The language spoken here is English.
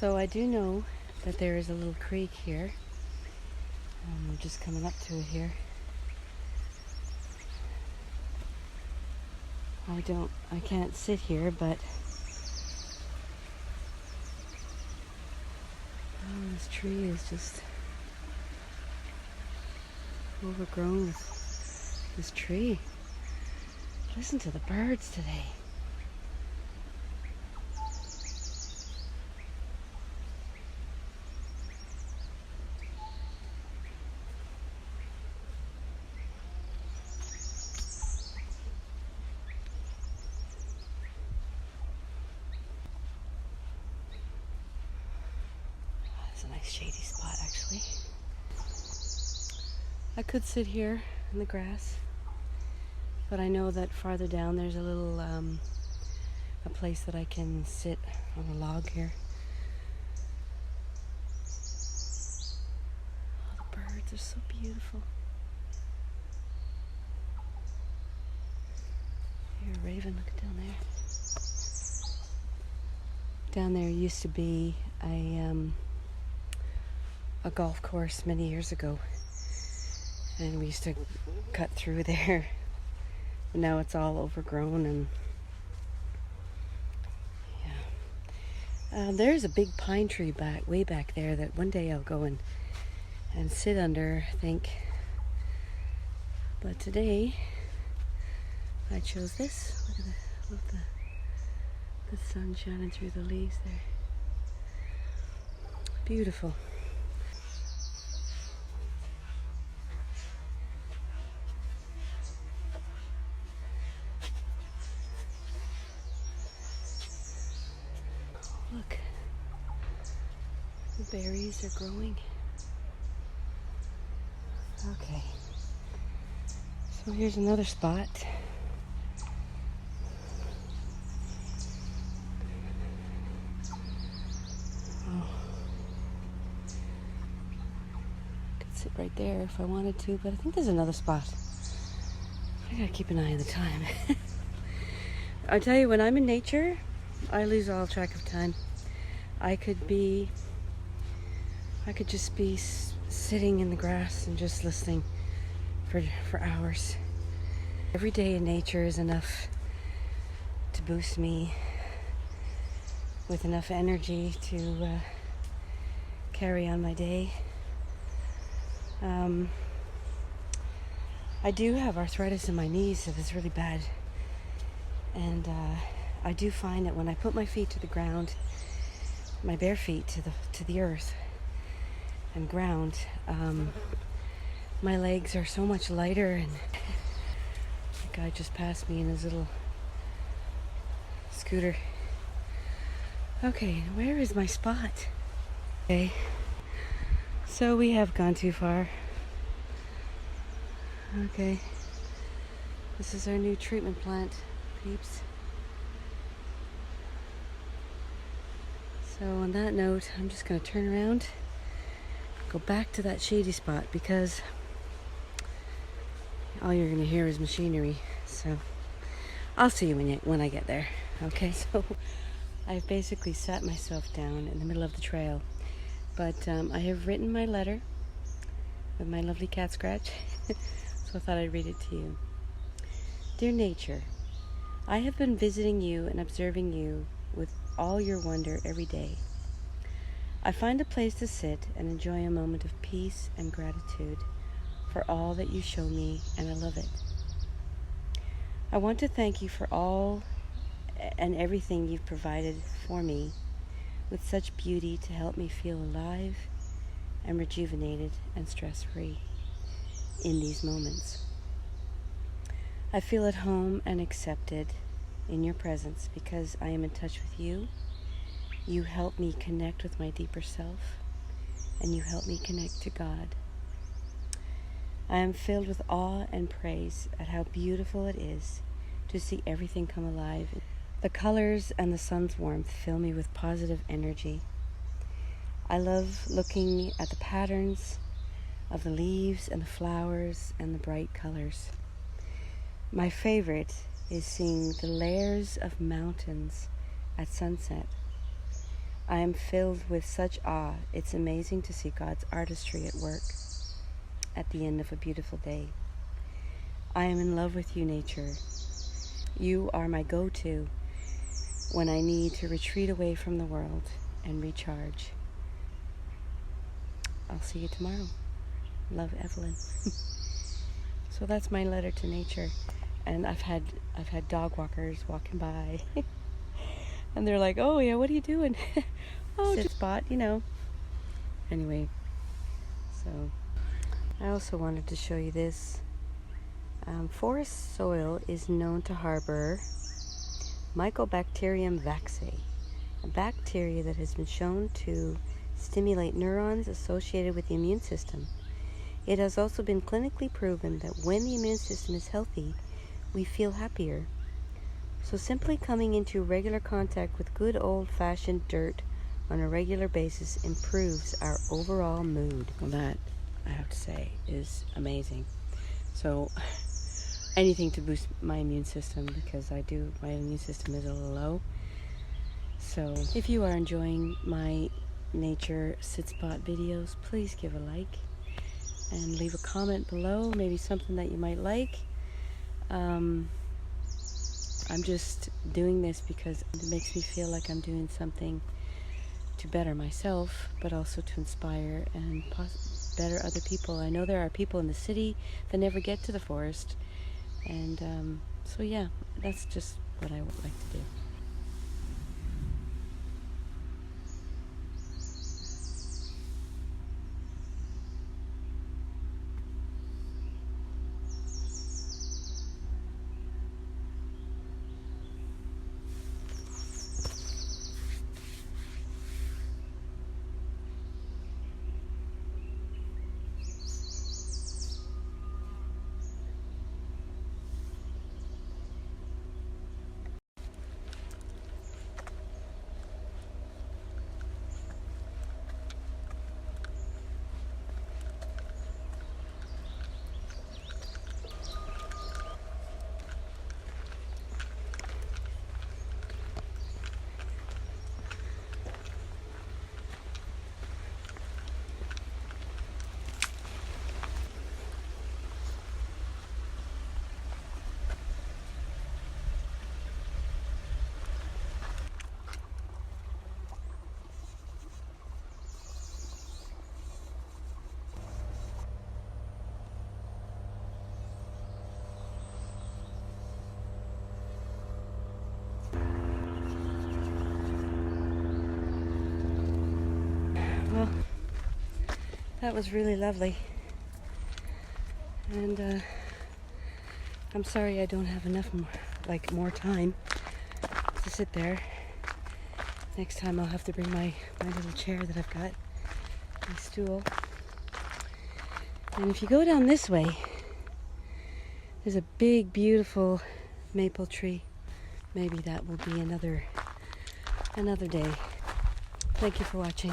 So I do know that there is a little creek here. I'm just coming up to it here. I can't sit here, but this tree is just overgrown with this tree. Listen to the birds today. It's a nice shady spot, actually. I could sit here in the grass, but I know that farther down there's a little a place that I can sit on a log here. Oh, the birds are so beautiful. Here, a raven, look down there. Down there used to be a golf course many years ago, and we used to cut through there. But now it's all overgrown, and yeah. There's a big pine tree way back there that one day I'll go and sit under, I think. But today I chose this. Look at the sun shining through the leaves there. Beautiful. Look, the berries are growing. Okay, so here's another spot. Oh, I could sit right there if I wanted to, but I think there's another spot. I gotta keep an eye on the time. I tell you, when I'm in nature, I lose all track of time. I could just be sitting in the grass and just listening for hours. Every day in nature is enough to boost me with enough energy to carry on my day. I do have arthritis in my knees, so that's really bad. And I do find that when I put my feet to the ground, my bare feet to the earth and ground, my legs are so much lighter. And the guy just passed me in his little scooter. Okay, where is my spot? Okay, so we have gone too far. Okay, this is our new treatment plant, peeps. So on that note, I'm just going to turn around, go back to that shady spot, because all you're going to hear is machinery. So I'll see you when I get there. Okay, so I've basically sat myself down in the middle of the trail, but I have written my letter with my lovely cat Scratch, so I thought I'd read it to you. Dear nature, I have been visiting you and observing you with all your wonder every day. I find a place to sit and enjoy a moment of peace and gratitude for all that you show me, and I love it. I want to thank you for all and everything you've provided for me with such beauty to help me feel alive and rejuvenated and stress-free in these moments. I feel at home and accepted in your presence because I am in touch with you. You help me connect with my deeper self, and you help me connect to God. I am filled with awe and praise at how beautiful it is to see everything come alive. The colors and the sun's warmth fill me with positive energy. I love looking at the patterns of the leaves and the flowers and the bright colors. My favorite is seeing the layers of mountains at sunset. I am filled with such awe. It's amazing to see God's artistry at work at the end of a beautiful day. I am in love with you, nature. You are my go-to when I need to retreat away from the world and recharge. I'll see you tomorrow. Love, Evelyn. So that's my letter to nature. And I've had dog walkers walking by. And they're like, "Oh yeah, what are you doing?" "Oh, just spot, you know." Anyway, so I also wanted to show you this. Forest soil is known to harbor Mycobacterium vaccae, a bacteria that has been shown to stimulate neurons associated with the immune system. It has also been clinically proven that when the immune system is healthy, we feel happier. So simply coming into regular contact with good old-fashioned dirt on a regular basis improves our overall mood. Well, that, I have to say, is amazing. So anything to boost my immune system, because my immune system is a little low. So if you are enjoying my nature sit spot videos, please give a like and leave a comment below, maybe something that you might like. I'm just doing this because it makes me feel like I'm doing something to better myself, but also to inspire and better other people. I know there are people in the city that never get to the forest, and so yeah, that's just what I would like to do. Well, that was really lovely, and I'm sorry I don't have enough more time to sit there. Next time I'll have to bring my little chair that I've got, my stool. And if you go down this way, there's a big, beautiful maple tree. Maybe that will be another day. Thank you for watching.